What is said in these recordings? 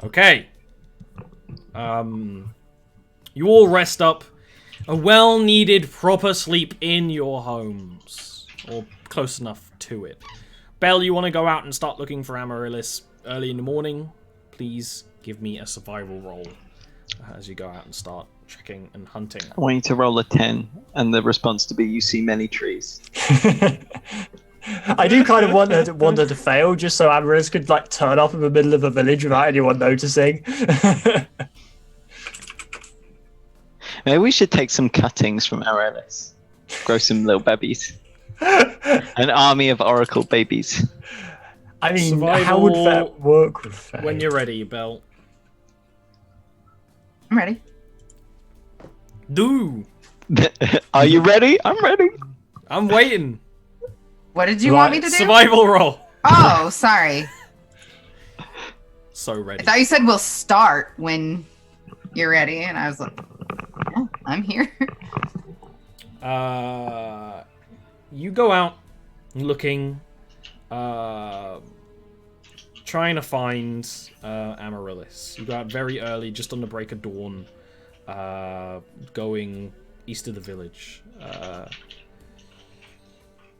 Okay. You all rest up. A well-needed proper sleep in your homes. Or close enough to it. Belle, you want to go out and start looking for Amaryllis early in the morning? Please give me a survival roll as you go out and start checking and hunting. I want you to roll a 10, and the response to be, you see many trees. I do kind of want her to fail, just so Amaryllis could like turn up in the middle of a village without anyone noticing. Maybe we should take some cuttings from Amaryllis. Grow some little babies. An army of oracle babies. I mean, Survival how would that work with Faye? When you're ready, Belle. I'm ready. Do. Are you ready? I'm ready. I'm waiting. What did you want me to do? Survival roll. Oh, sorry. So I ready. thought you said we'll start when you're ready, and I was like, yeah, I'm here. You go out looking, trying to find Amaryllis. You go out very early, just on the break of dawn, going east of the village.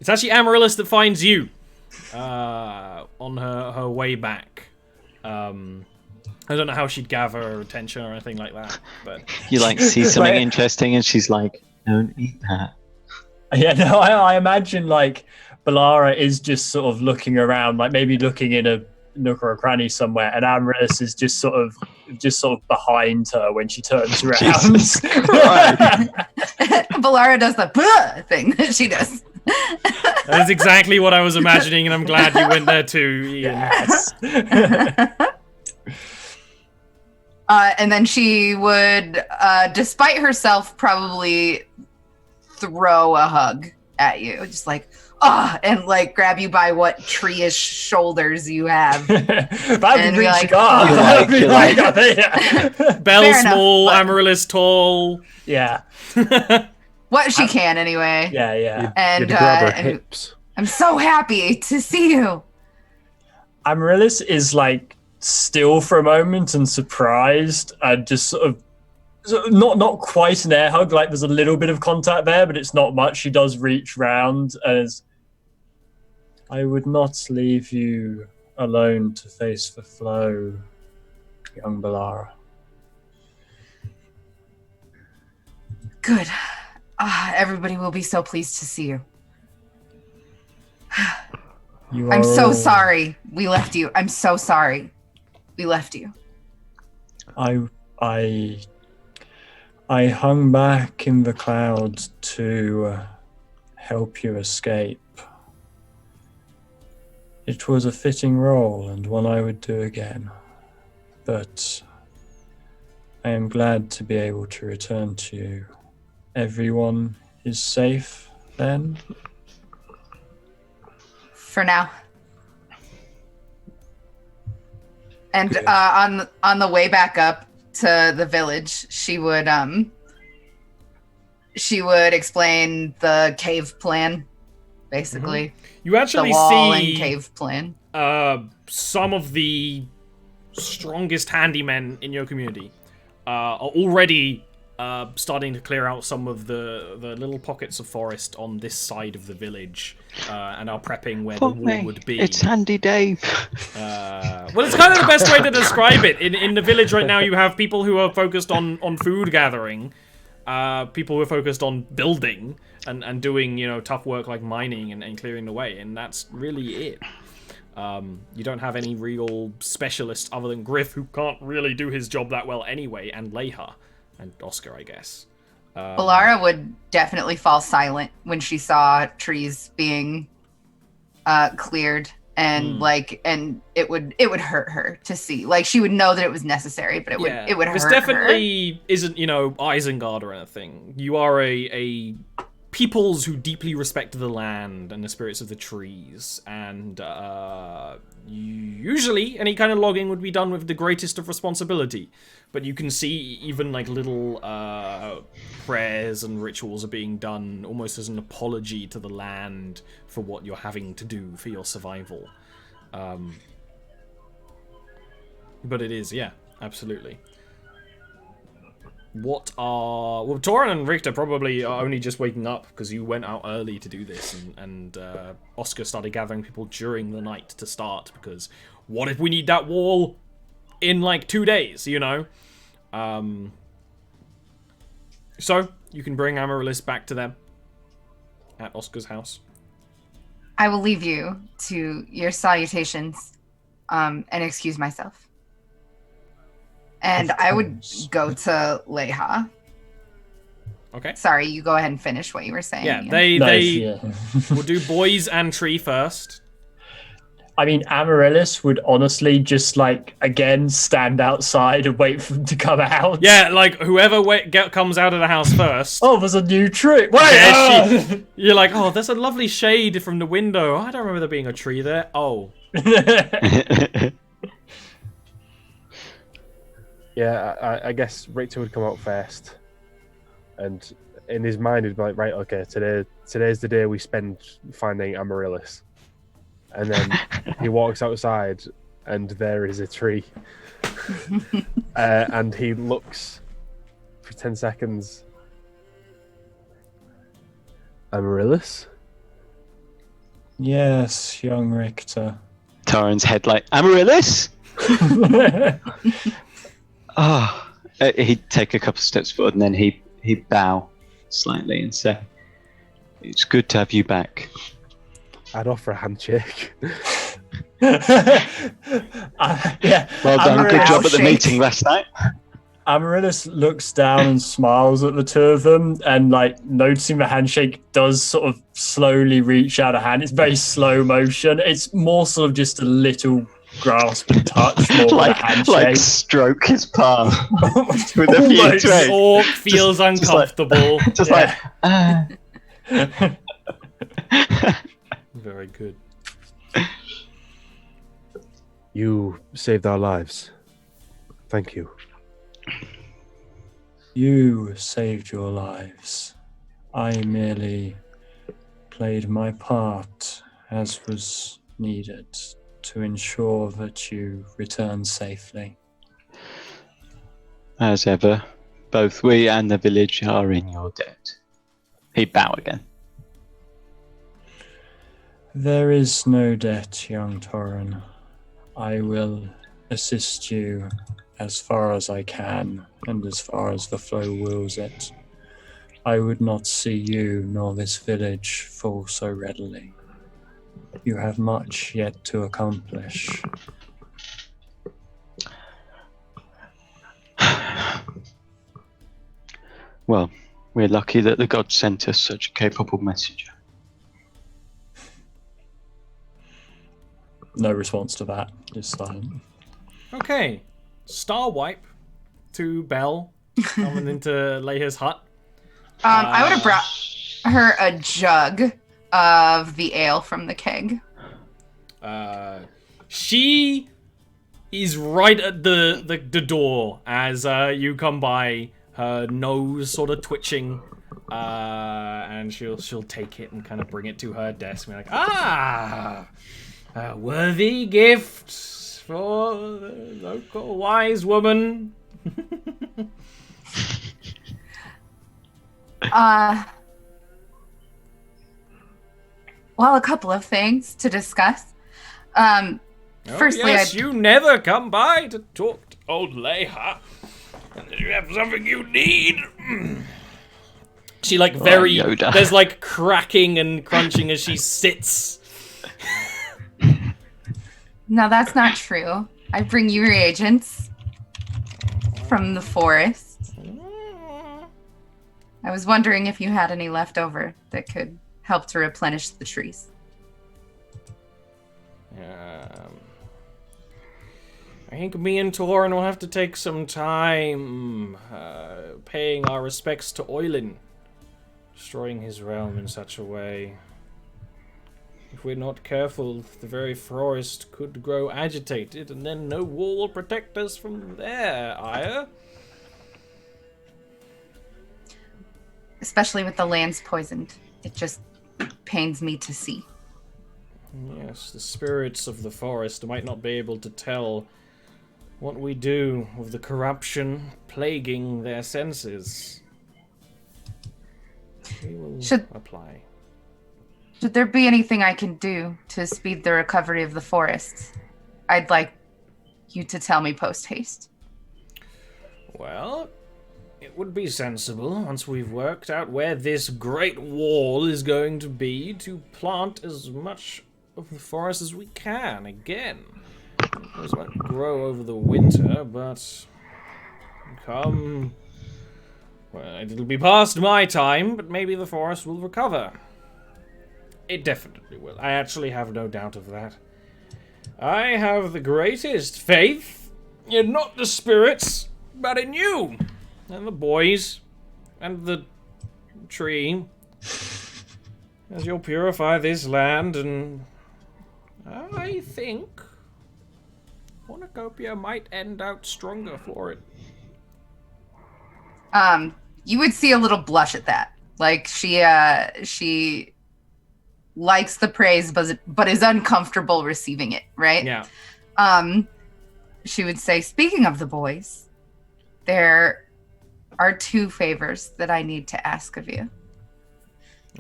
It's actually Amaryllis that finds you on her way back. I don't know how she'd gather attention or anything like that, but You like see something interesting, and she's like, "Don't eat that." Yeah, no, I imagine like Balara is just sort of looking around, like maybe looking in a nook or a cranny somewhere, and Amaryllis is just sort of behind her when she turns around. Jesus Christ. Valara does the "Buh" thing that she does. that is exactly what I was imagining, and I'm glad you went there too, Ian. Yes. And then she would, despite herself, probably throw a hug at you, just like, and like grab you by what tree-ish shoulders you have. That'd be like, Belle Fair enough, small, but- Amaryllis tall. Yeah. What she can, anyway. Yeah. And, You'd grab her and hips. I'm so happy to see you. Amaryllis is like still for a moment and surprised and just sort of not quite an air hug, like there's a little bit of contact there, but it's not much. She does reach round as I would not leave you alone to face the flow, young Balara. Good. Everybody will be so pleased to see you. I'm so sorry we left you. I'm so sorry we left you. I hung back in the clouds to help you escape. It was a fitting role and one I would do again, but I am glad to be able to return to you. Everyone is safe then? For now. And Good. on the way back up to the village, she would explain the cave plan, basically. You actually The wall see and cave plan. some of the strongest handymen in your community are already starting to clear out some of the little pockets of forest on this side of the village and are prepping where the wall would be. It's Handy Dave. Well, it's kind of the best way to describe it. In the village right now, you have people who are focused on food gathering, people who are focused on building and doing, tough work like mining and clearing the way, and that's really it. You don't have any real specialists other than Griff, who can't really do his job that well anyway, and Leha, and Oscar, I guess. Balara would definitely fall silent when she saw trees being cleared, and and it would hurt her to see. Like, she would know that it was necessary, but it would hurt her. This definitely isn't, Isengard or anything. You are a peoples who deeply respect the land and the spirits of the trees, and usually any kind of logging would be done with the greatest of responsibility. But you can see even like little prayers and rituals are being done almost as an apology to the land for what you're having to do for your survival. But it is, yeah, absolutely. Well, Torin and Richter probably are only just waking up because you went out early to do this, and Oscar started gathering people during the night to start, because what if we need that wall in like 2 days, you know? So, you can bring Amaryllis back to them at Oscar's house. I will leave you to your salutations and excuse myself. And I would go to Leha. Okay. Sorry, you go ahead and finish what you were saying. Yeah, Ian. We'll do boys and tree first. I mean, Amaryllis would honestly just, like, again, stand outside and wait for them to come out. Yeah, like, whoever comes out of the house first. Oh, there's a new tree. Wait! Yeah, you're like, oh, there's a lovely shade from the window. I don't remember there being a tree there. Oh. Yeah, I guess Richter would come out first, and in his mind he'd be like, right, okay, today's the day we spend finding Amaryllis, and then he walks outside, and there is a tree, and he looks for 10 seconds. Amaryllis? Yes, young Richter. Torin's head like, Amaryllis? He'd take a couple of steps forward, and then he'd bow slightly and say, "It's good to have you back." I'd offer a handshake. Yeah. Well done, good job at the shake. meeting last night. Amaryllis looks down and smiles at the two of them, and, like, noticing the handshake does sort of slowly reach out a hand. It's very slow motion. It's more sort of just a little grasp and touch, more than a handshake. Like stroke his palm with a few Almost. twigs. Orc feels uncomfortable. Just Yeah. Very good. You saved our lives. Thank you. You saved your lives. I merely played my part as was needed to ensure that you return safely. As ever, both we and the village are in your debt. He'd bow again. There is no debt, young Torin. I will assist you as far as I can, and as far as the flow wills it. I would not see you nor this village fall so readily. You have much yet to accomplish. Well, we're lucky that the gods sent us such a capable messenger. No response to that. Just silent. Okay. Star wipe to Belle coming into Leia's hut. I would have brought her a jug of the ale from the keg. She is right at the door as you come by, her nose sort of twitching, and she'll take it and kind of bring it to her desk and be like, a worthy gift for the local wise woman. Well, a couple of things to discuss. Firstly, yes, you never come by to talk to old Leia. And then you have something you need. She like very Yoda. there's like cracking and crunching as she sits. No, that's not true. I bring you reagents from the forest. I was wondering if you had any left over that could help to replenish the trees. I think me and Torin will have to take some time paying our respects to Oilin, destroying his realm in such a way. If we're not careful, the very forest could grow agitated, and then no wall will protect us from there, Aya. Especially with the lands poisoned. It just pains me to see. Yes, the spirits of the forest might not be able to tell what we do with the corruption plaguing their senses. We will apply. Should there be anything I can do to speed the recovery of the forest? I'd like you to tell me post-haste. Well, it would be sensible, once we've worked out where this great wall is going to be, to plant as much of the forest as we can. Again, those won't grow over the winter, but come... Well, it'll be past my time, but maybe the forest will recover. It definitely will. I actually have no doubt of that. I have the greatest faith in not the spirits, but in you, and the boys, and the tree, as you'll purify this land, and I think Cornucopia might end out stronger for it. You would see a little blush at that. Like, she likes the praise, but is uncomfortable receiving it, right? Yeah. She would say, speaking of the boys, there are 2 favors that I need to ask of you.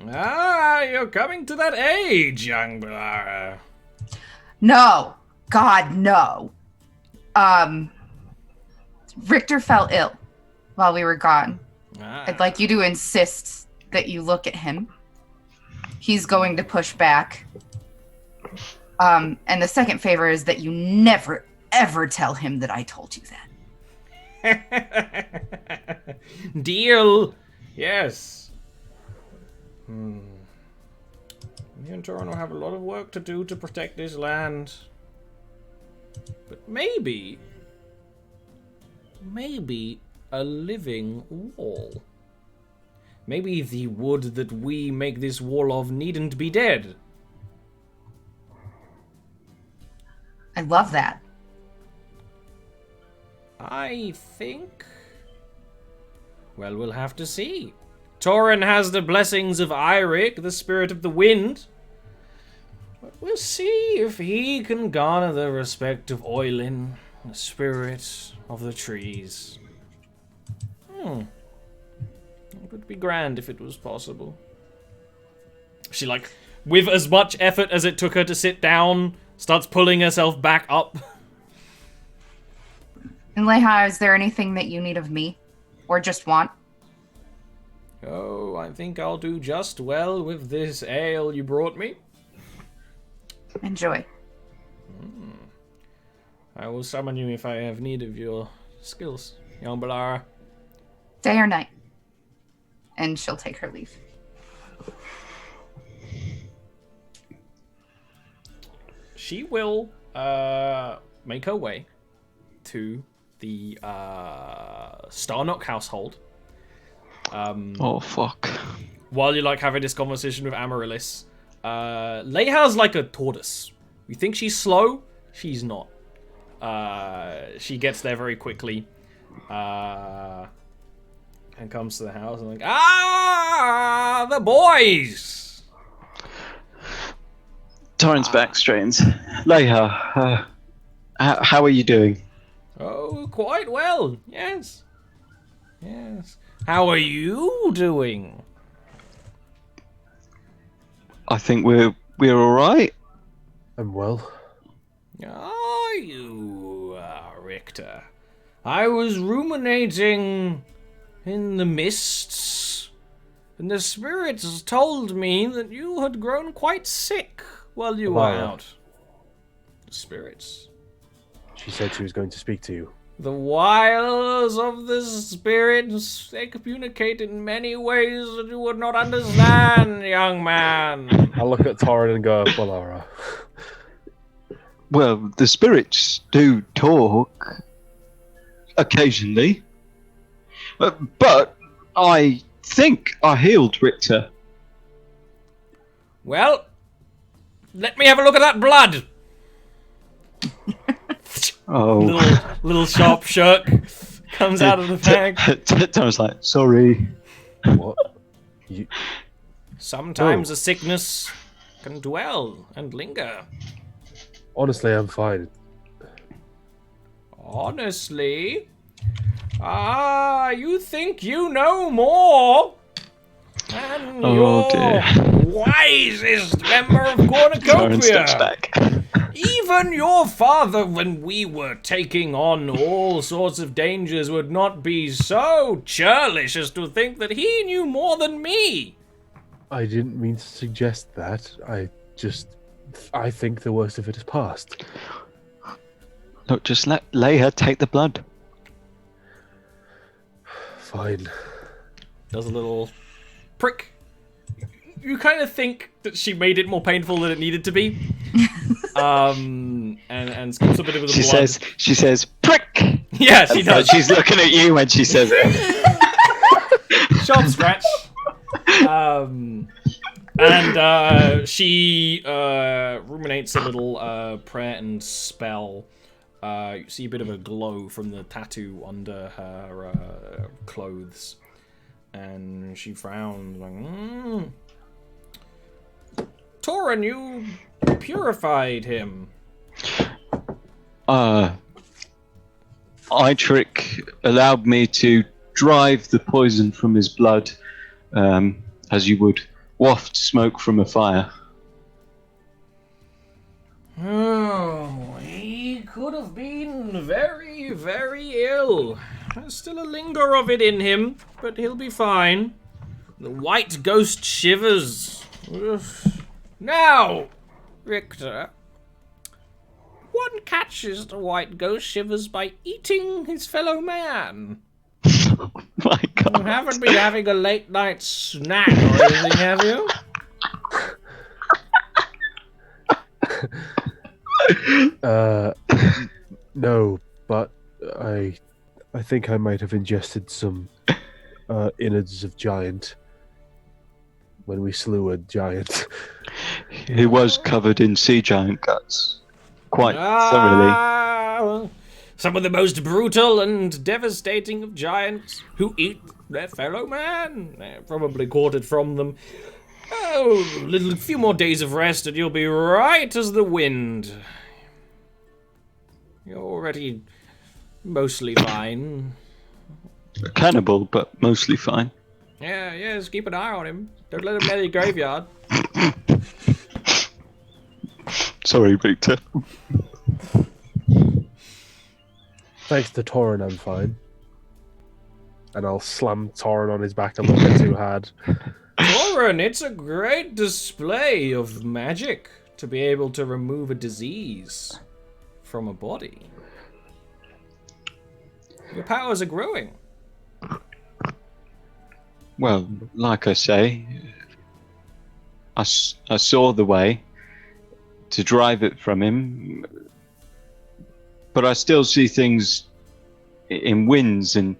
You're coming to that age, young Belara. No. God, no. Richter fell ill while we were gone. I'd like you to insist that you look at him. He's going to push back. And the second favor is that you never, ever tell him that I told you that. Deal. Yes. Me and Toron have a lot of work to do to protect this land. But maybe a living wall. Maybe the wood that we make this wall of needn't be dead. I love that. I think... Well, we'll have to see. Torin has the blessings of Eirik, the spirit of the wind. But we'll see if he can garner the respect of Oilin, the spirit of the trees. It would be grand if it was possible. She, like, with as much effort as it took her to sit down, starts pulling herself back up. And Leha, is there anything that you need of me? Or just want? Oh, I think I'll do just well with this ale you brought me. Enjoy. I will summon you if I have need of your skills, young Belara. Day or night. And she'll take her leave. She will make her way to the Starnock household. Oh, fuck. While you're, like, having this conversation with Amaryllis. Leha's like a tortoise. You think she's slow? She's not. She gets there very quickly. And comes to the house and like, the boys! Torrance back straightens. Leha, how are you doing? Oh, quite well. Yes. Yes. How are you doing? I think we're all right. I'm well. Are you, Richter? I was ruminating in the mists, and the spirits told me that you had grown quite sick while you were out. The spirits? She said she was going to speak to you. The wiles of the spirits, they communicate in many ways that you would not understand, young man. I look at Torin and go, Belara. Well, the spirits do talk occasionally. But I think I healed Richter. Well, let me have a look at that blood. Oh. Little sharp shirk comes out of the bag. Tom's like, sorry. What? Sometimes a sickness can dwell and linger. Honestly, I'm fine. Honestly, you think you know more than Oh, your dear. wisest member of Torin steps Cornucopia. back. Even your father, when we were taking on all sorts of dangers, would not be so churlish as to think that he knew more than me. I didn't mean to suggest that. I think the worst of it is past. Look, just let Leia take the blood. Fine. Does a little prick. You kind of think that she made it more painful than it needed to be. And skips a bit of the blood. She says, prick! Yeah, she does. She's looking at you when she says it. Sharp scratch. She ruminates a little prayer and spell. You see a bit of a glow from the tattoo under her clothes. And she frowns like, Torin, you purified him. Eitrick allowed me to drive the poison from his blood, as you would waft smoke from a fire. Oh, he could have been very, very ill. There's still a linger of it in him, but he'll be fine. The white ghost shivers. Ugh. Now, Richter, one catches the white ghost shivers by eating his fellow man. My God. You haven't been having a late night snack or anything, have you? No, but I think I might have ingested some innards of giant when we slew a giant. He was covered in sea giant guts. Quite thoroughly. Well, some of the most brutal and devastating of giants who eat their fellow man. They're probably caught it from them. Oh, a few more days of rest and you'll be right as the wind. You're already mostly fine. A cannibal, but mostly fine. Yeah, just keep an eye on him. Don't let him near your graveyard. Sorry, Victor. Thanks to Torin, I'm fine. And I'll slam Torin on his back a little bit too hard. Torin, it's a great display of magic to be able to remove a disease from a body. Your powers are growing. Well, like I say, I saw the way to drive it from him, but I still see things in winds, and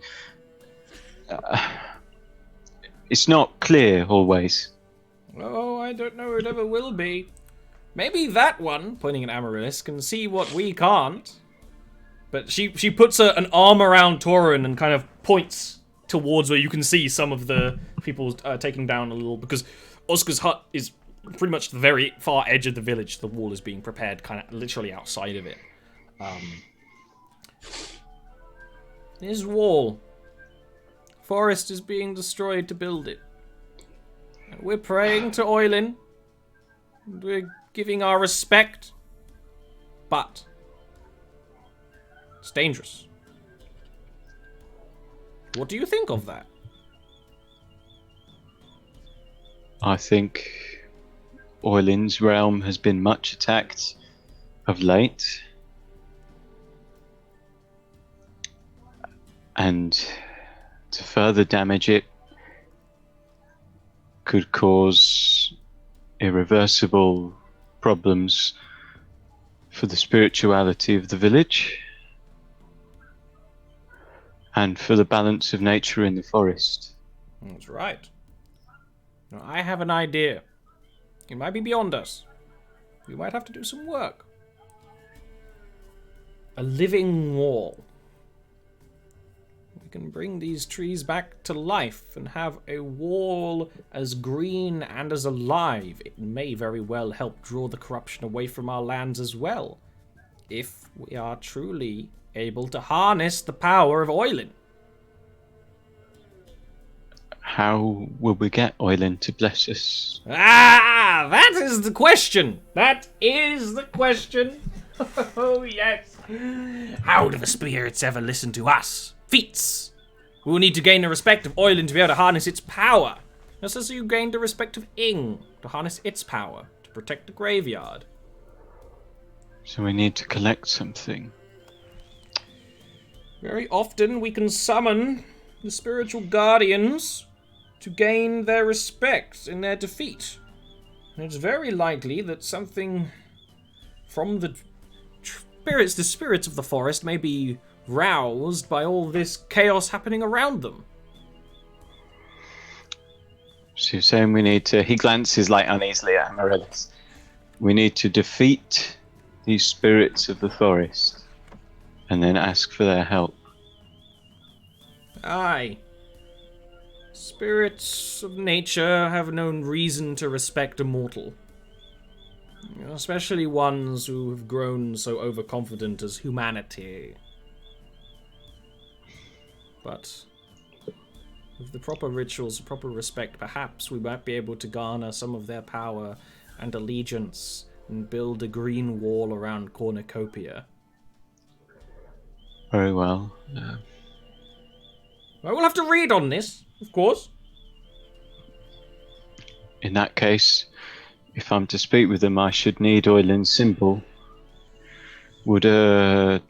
it's not clear always. Oh, I don't know it ever will be. Maybe that one, pointing at Amaryllis, can see what we can't. But she puts an arm around Torin and kind of points towards where you can see some of the people taking down a little, because Oscar's hut is pretty much the very far edge of the village. The wall is being prepared kind of literally outside of it. This wall. Forest is being destroyed to build it. And we're praying to Oilin. We're giving our respect. But it's dangerous. What do you think of that? I think Oilin's realm has been much attacked of late. And to further damage it could cause irreversible problems for the spirituality of the village and for the balance of nature in the forest. That's right. Now, I have an idea. It might be beyond us. We might have to do some work. A living wall. We can bring these trees back to life and have a wall as green and as alive. It may very well help draw the corruption away from our lands as well. If we are truly able to harness the power of Oilin. How will we get Oilin to bless us? Ah, that is the question. That is the question. Oh, yes. How do the spirits ever listen to us? Feats. We will need to gain the respect of Oilin to be able to harness its power. Just as you gained the respect of Ing to harness its power to protect the graveyard. So we need to collect something. Very often we can summon the spiritual guardians to gain their respect in their defeat. And it's very likely that something from the spirits of the forest may be roused by all this chaos happening around them. So you're saying we need to... He glances like uneasily at Amaryllis. We need to defeat these spirits of the forest and then ask for their help. Aye. Spirits of nature have no reason to respect a mortal. Especially ones who have grown so overconfident as humanity. But with the proper rituals, proper respect, perhaps we might be able to garner some of their power and allegiance and build a green wall around Cornucopia. Very well. I will have to read on this, of course. In that case, if I'm to speak with them, I should need Oilin's symbol. Would a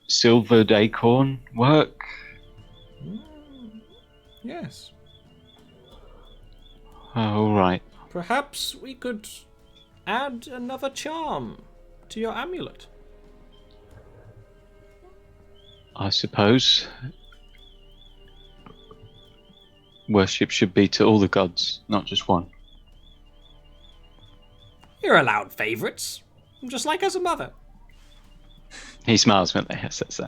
silvered acorn work? Yes. All right. Perhaps we could add another charm to your amulet. I suppose. Worship should be to all the gods, not just one. You're allowed favourites, just like as a mother. He smiles when he says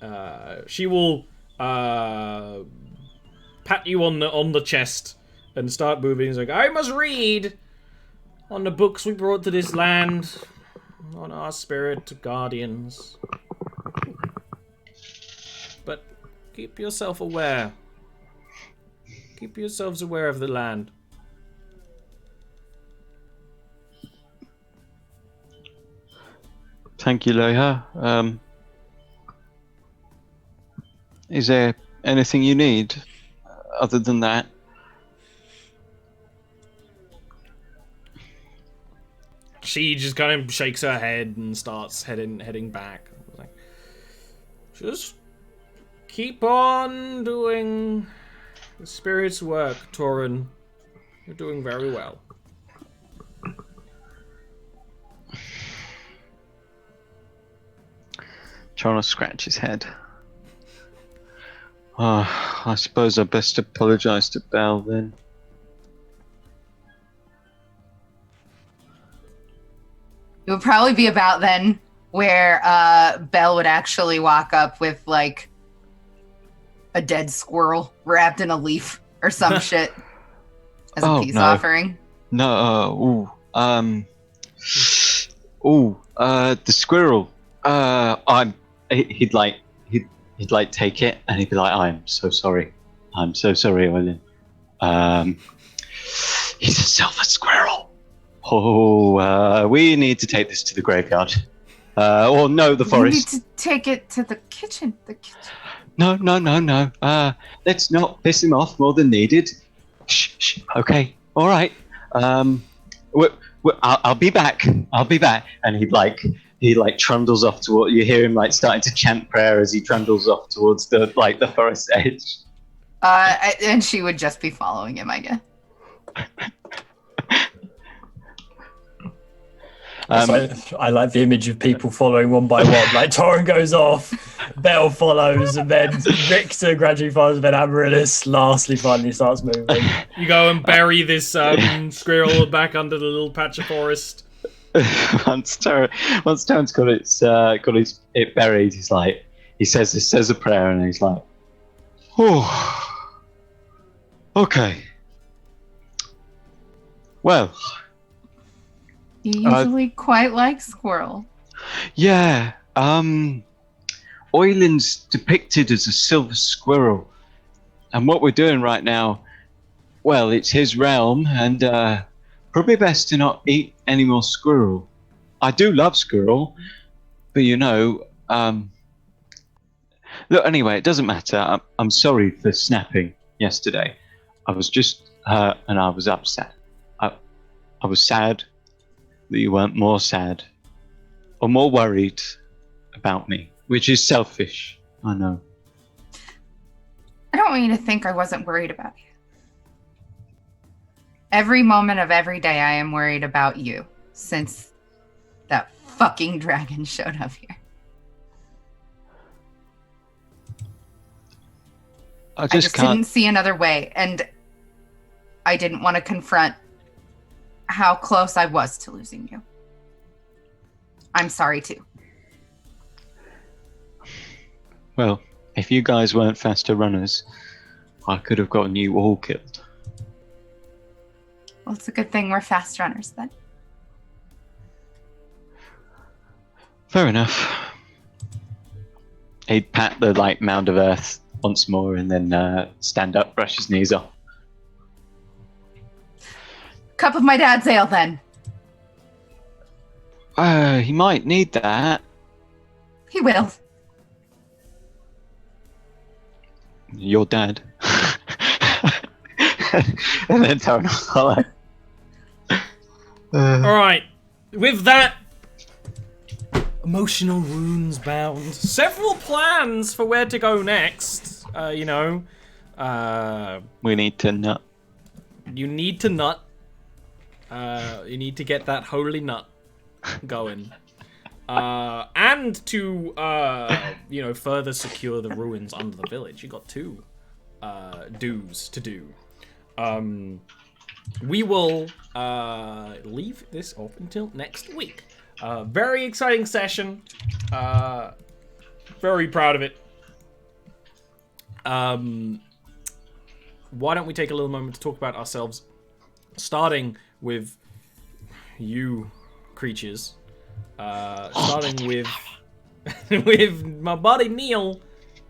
that. She will pat you on the chest and start moving. He's like, I must read on the books we brought to this land, on our spirit guardians. But keep yourself aware. Keep yourselves aware of the land. Thank you, Leia. Is there anything you need other than that? She just kind of shakes her head and starts heading back. Like, just keep on doing the spirit's work, Torin. You're doing very well. Trying to scratch his head. I suppose I best apologise to Belle then. It would probably be about then where Belle would actually walk up with like a dead squirrel wrapped in a leaf or some shit as a peace offering. No, the squirrel. He'd take it and he'd be like, I'm so sorry, Oilin. He's a silver squirrel. We need to take this to the graveyard. Or no, the forest. You need to take it to the kitchen. No. Let's not piss him off more than needed. Shh. Okay. All right. I'll be back. And he trundles off toward. You hear him like starting to chant prayer as he trundles off towards the forest edge. And she would just be following him, I guess. I like the image of people following one by one. Like Torin goes off, Belle follows, and then Victor gradually follows, and then Amaryllis lastly finally starts moving. You go and bury this squirrel back under the little patch of forest. Once Torin's got it buried, he says a prayer, and he's like, oh, okay. Well. He usually quite likes squirrel. Yeah, Oyland's depicted as a silver squirrel, and what we're doing right now, well, it's his realm, and probably best to not eat any more squirrel. I do love squirrel, but look, anyway, it doesn't matter. I'm sorry for snapping yesterday. I was just hurt and I was upset. I was sad that you weren't more sad or more worried about me, which is selfish, I know. I don't want you to think I wasn't worried about you. Every moment of every day I am worried about you since that fucking dragon showed up here. I just can't. didn't see another way, and I didn't want to confront how close I was to losing you. I'm sorry too. Well, if you guys weren't faster runners, I could have gotten you all killed. Well, it's a good thing we're fast runners then. Fair enough. He'd pat the mound of earth once more and then stand up, brush his knees off. Cup of my dad's ale then. He might need that. He will. Your dad. And then Tony follow. All right. With that, emotional wounds bound. Several plans for where to go next. We need to nut. You need to nut. You need to get that holy nut going. And to, further secure the ruins under the village. You got 2 do's to do. We will leave this off until next week. Very exciting session. Very proud of it. Why don't we take a little moment to talk about ourselves, starting with you creatures. Starting with with my buddy Neil.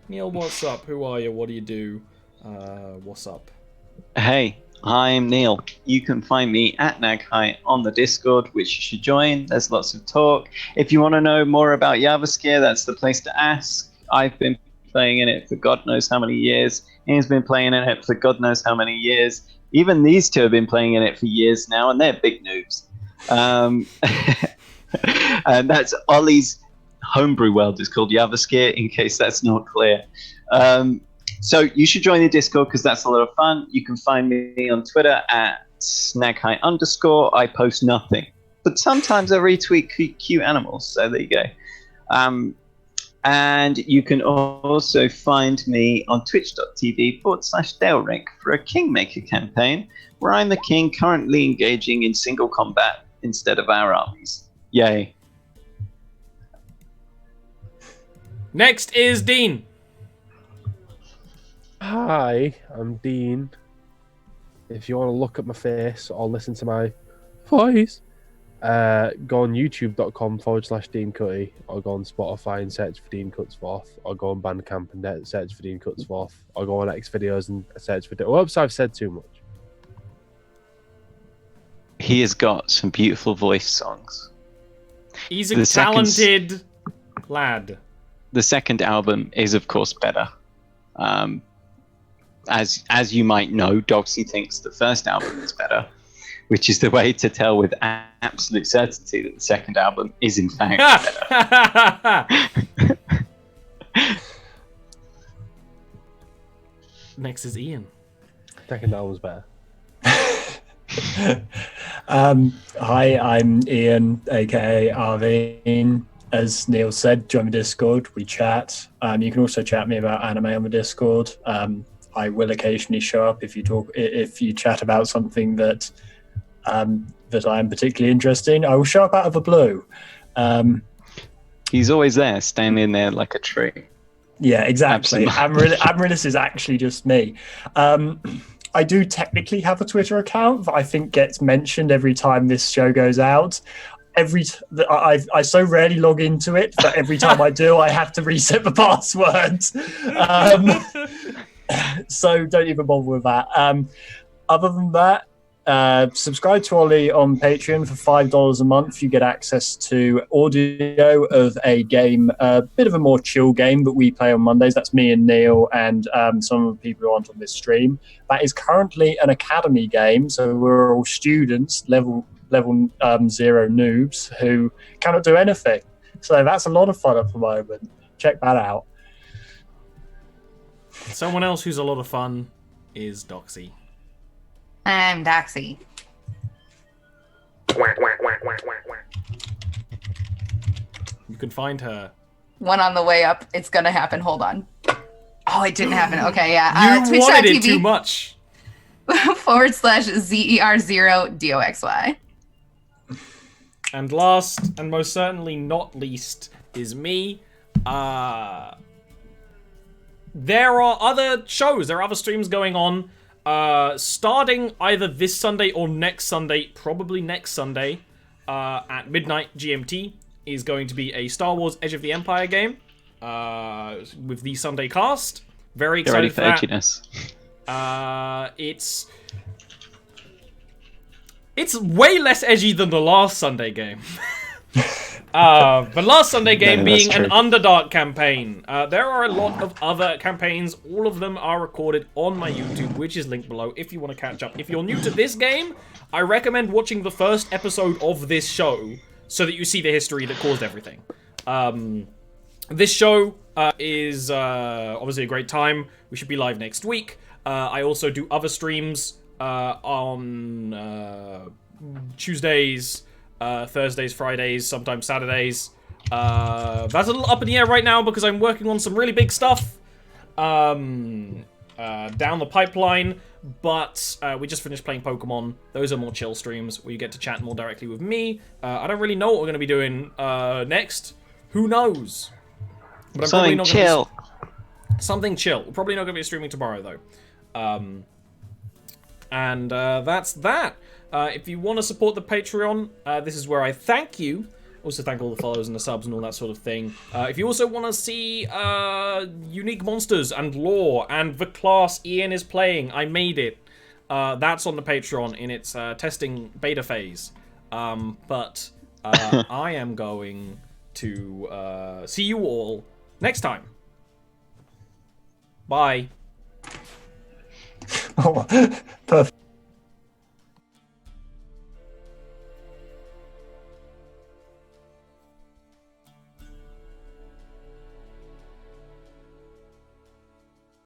Neil, what's up? Who are you? What do you do? What's up? Hey, I'm Neil. You can find me at Naghai on the Discord, which you should join. There's lots of talk. If you want to know more about Jarviskjir, that's the place to ask. I've been playing in it for God knows how many years. Ian's been playing in it for God knows how many years. Even these two have been playing in it for years now, and they're big noobs. And that's Ollie's homebrew world is called Jarviskjir, in case that's not clear. So you should join the Discord because that's a lot of fun. You can find me on Twitter at snaghai_. I post nothing, but sometimes I retweet cute animals. So there you go. And you can also find me on twitch.tv/DaleRink for a Kingmaker campaign, where I'm the king currently engaging in single combat instead of our armies. Yay. Next is Dean. Hi, I'm Dean. If you want to look at my face or listen to my voice, go on youtube.com/Dean Cutty, or go on Spotify and search for Dean Cutsforth, or go on Bandcamp and search for Dean Cutsforth, or go on X videos and search for... Whoops, I've said too much. He has got some beautiful voice songs. He's a talented lad. The second album is, of course, better. As you might know, Dogsy thinks the first album is better, which is the way to tell with absolute certainty that the second album is, in fact, better. Next is Ian. Second album's better. Hi, I'm Ian, aka Arvine. As Neil said, join the Discord. We chat. You can also chat me about anime on the Discord. I will occasionally show up if you chat about something that that I'm particularly interested in. I will show up out of the blue. He's always there, standing there like a tree. Yeah, exactly. Amaryllis is actually just me. I do technically have a Twitter account that I think gets mentioned every time this show goes out. I so rarely log into it that every time I do, I have to reset the password. So don't even bother with that. Other than that, subscribe to Ollie on Patreon for $5 a month. You get access to audio of a game, a bit of a more chill game that we play on Mondays. That's me and Neil and some of the people who aren't on this stream. That is currently an academy game, so we're all students, level 0 noobs who cannot do anything. So that's a lot of fun at the moment. Check that out. Someone else who's a lot of fun is Doxy. I'm Doxy. You can find her. One on the way up. It's gonna happen. Hold on. Oh, it didn't happen. Okay, yeah. You wanted it too much. /ZER0DOXY. And last, and most certainly not least, is me. There are other shows, there are other streams going on. Starting either this Sunday or next Sunday, probably next Sunday, at midnight GMT, is going to be a Star Wars Edge of the Empire game with the Sunday cast. Very excited for that. It's way less edgy than the last Sunday game. The last Sunday game being an Underdark campaign. There are a lot of other campaigns. All of them are recorded on my YouTube, which is linked below if you want to catch up. If you're new to this game, I recommend watching the first episode of this show so that you see the history that caused everything. This show is obviously a great time. We should be live next week. I also do other streams on Tuesdays, Thursdays, Fridays, sometimes Saturdays. That's a little up in the air right now because I'm working on some really big stuff down the pipeline, but we just finished playing Pokemon. Those are more chill streams where you get to chat more directly with me. I don't really know what we're going to be doing next. Who knows? But I'm something not chill. Something chill. We're probably not going to be streaming tomorrow, though. And that's that. If you want to support the Patreon, this is where I thank you. Also thank all the follows and the subs and all that sort of thing. If you also want to see unique monsters and lore and the class Ian is playing, I made it. That's on the Patreon in its testing beta phase. But I am going to see you all next time. Bye. Oh, perfect.